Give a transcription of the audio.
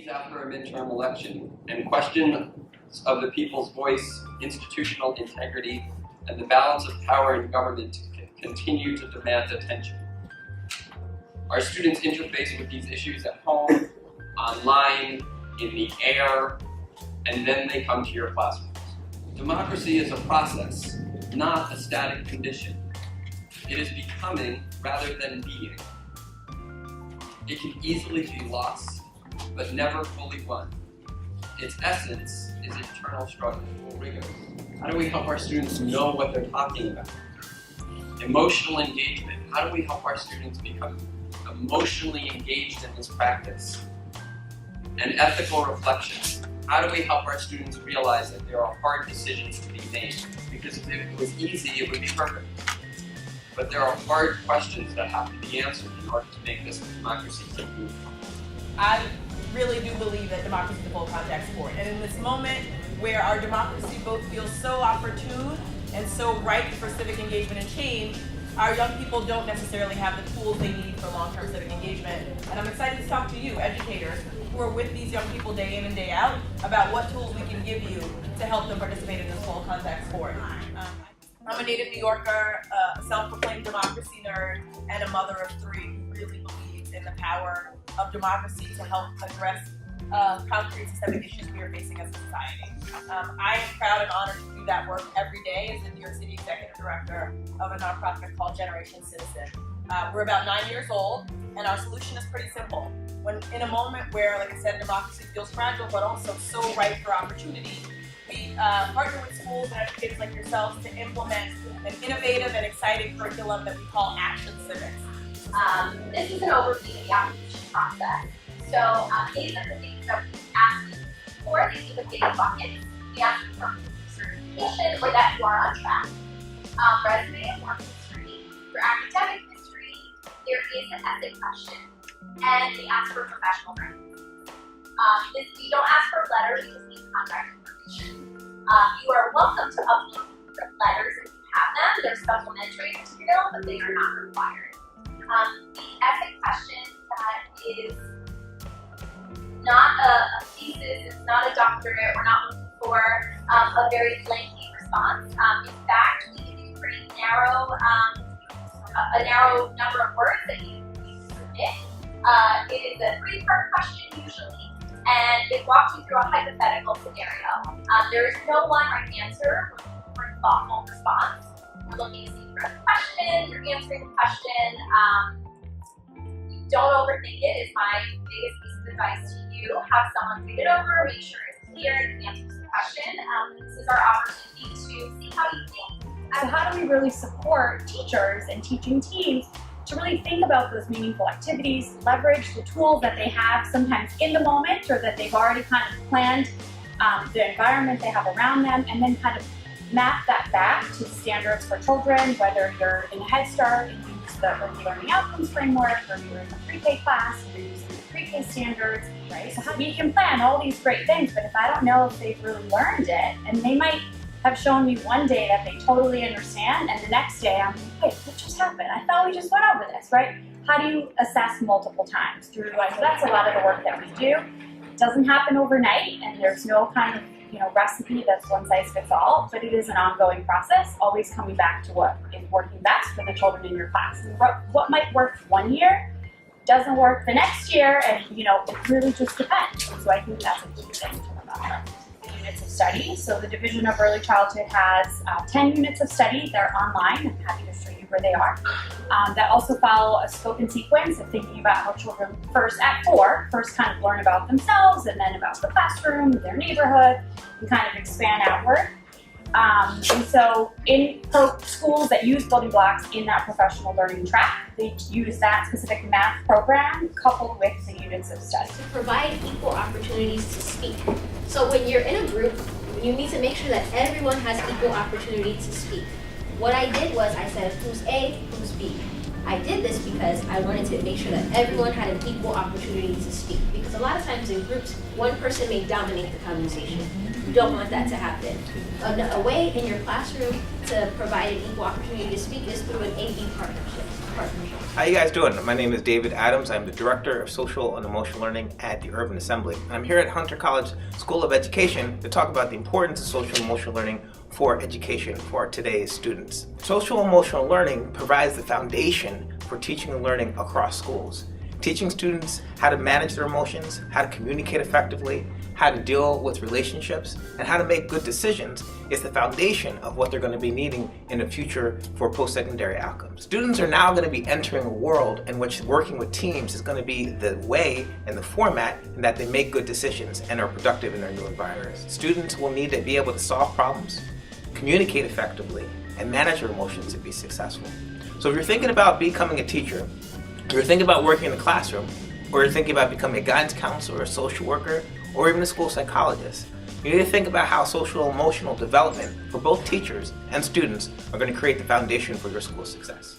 days after a midterm election, and questions of the people's voice, institutional integrity, and the balance of power in government continue to demand attention. Our students interface with these issues at home, online, in the air, and then they come to your classrooms. Democracy is a process, not a static condition. It is becoming rather than being. It can easily be lost, but never fully won. Its essence is internal struggle, rigor. How do we help our students know what they're talking about? Emotional engagement. How do we help our students become emotionally engaged in this practice? And ethical reflection. How do we help our students realize that there are hard decisions to be made? Because if it was easy, it would be perfect. But there are hard questions that have to be answered in order to make this democracy keep moving. I really do believe that democracy is a full contact sport. And in this moment where our democracy both feels so opportune and so ripe for civic engagement and change, our young people don't necessarily have the tools they need for long-term civic engagement. And I'm excited to talk to you, educators, who are with these young people day in and day out, about what tools we can give you to help them participate in this full contact sport. I'm a native New Yorker, a self-proclaimed democracy nerd, and a mother of three who really believes in the power of democracy to help address concrete systemic issues we are facing as a society. I am proud and honored to do that work every day as the New York City Executive Director of a nonprofit called Generation Citizen. We're about 9 years old, and our solution is pretty simple. When in a moment where, like I said, democracy feels fragile, but also so ripe for opportunity, we partner with schools and educators like yourselves to implement an innovative and exciting curriculum that we call Action Civics. This is an overview of the application process. So these are the things that we ask you for. These are the big buckets. We ask you for certification or that you are on track. Resume and work history. For academic history, there is an essay question. And we ask for professional references. We don't ask for letters, we just need contact information. You are welcome to upload the letters if you have them. They're supplementary material, but they are not required. The essay question that is not a thesis, it's not a doctorate, we're not looking for a very lengthy response. In fact, we give you pretty narrow, a narrow number of words that you submit. It is a 3-part question usually, and it walks you through a hypothetical scenario. There is no one right answer. We're looking for a thoughtful response. We're looking to see if you're the question, you're answering the question. Don't overthink it is my biggest piece of advice to you. Have someone read it over, make sure it's clear, and answers the question. This is our opportunity to see how you think. So how do we really support teachers and teaching teams to really think about those meaningful activities, leverage the tools that they have sometimes in the moment or that they've already kind of planned, the environment they have around them, and then kind of map that back to standards for children, whether you're in a Head Start and use the Early Learning Outcomes Framework, or you're in a pre-K class and you're using the pre-K standards, right? So we can plan all these great things, but if I don't know if they've really learned it, and they might have shown me one day that they totally understand, and the next day I'm like, wait, what just happened? I thought we just went over this, right? How do you assess multiple times through, so that's a lot of the work that we do. It doesn't happen overnight, and there's no kind of recipe that's one size fits all, but it is an ongoing process, always coming back to what is working best for the children in your class. And what might work one year doesn't work the next year, and it really just depends. And so I think that's a key thing to remember. Units of study. So the Division of Early Childhood has 10 units of study. They're online. I'm happy to show you where they are. That also follow a scope and sequence of thinking about how children first kind of learn about themselves, and then about the classroom, their neighborhood, and kind of expand outward. And so in schools that use building blocks in that professional learning track, they use that specific math program coupled with the units of study. To provide equal opportunities to speak. So when you're in a group, you need to make sure that everyone has equal opportunity to speak. What I did was I said, who's A, who's B? I did this because I wanted to make sure that everyone had an equal opportunity to speak. Because a lot of times in groups, one person may dominate the conversation. You don't want that to happen. A way in your classroom to provide an equal opportunity to speak is through an A-B partnership. How you guys doing? My name is David Adams. I'm the Director of Social and Emotional Learning at the Urban Assembly. And I'm here at Hunter College School of Education to talk about the importance of social and emotional learning for education for today's students. Social and emotional learning provides the foundation for teaching and learning across schools. Teaching students how to manage their emotions, how to communicate effectively, how to deal with relationships, and how to make good decisions is the foundation of what they're going to be needing in the future for post-secondary outcomes. Students are now going to be entering a world in which working with teams is going to be the way and the format in that they make good decisions and are productive in their new environments. Students will need to be able to solve problems, communicate effectively, and manage their emotions to be successful. So if you're thinking about becoming a teacher, if you're thinking about working in the classroom, or you're thinking about becoming a guidance counselor or a social worker, or even a school psychologist, you need to think about how social and emotional development for both teachers and students are going to create the foundation for your school success.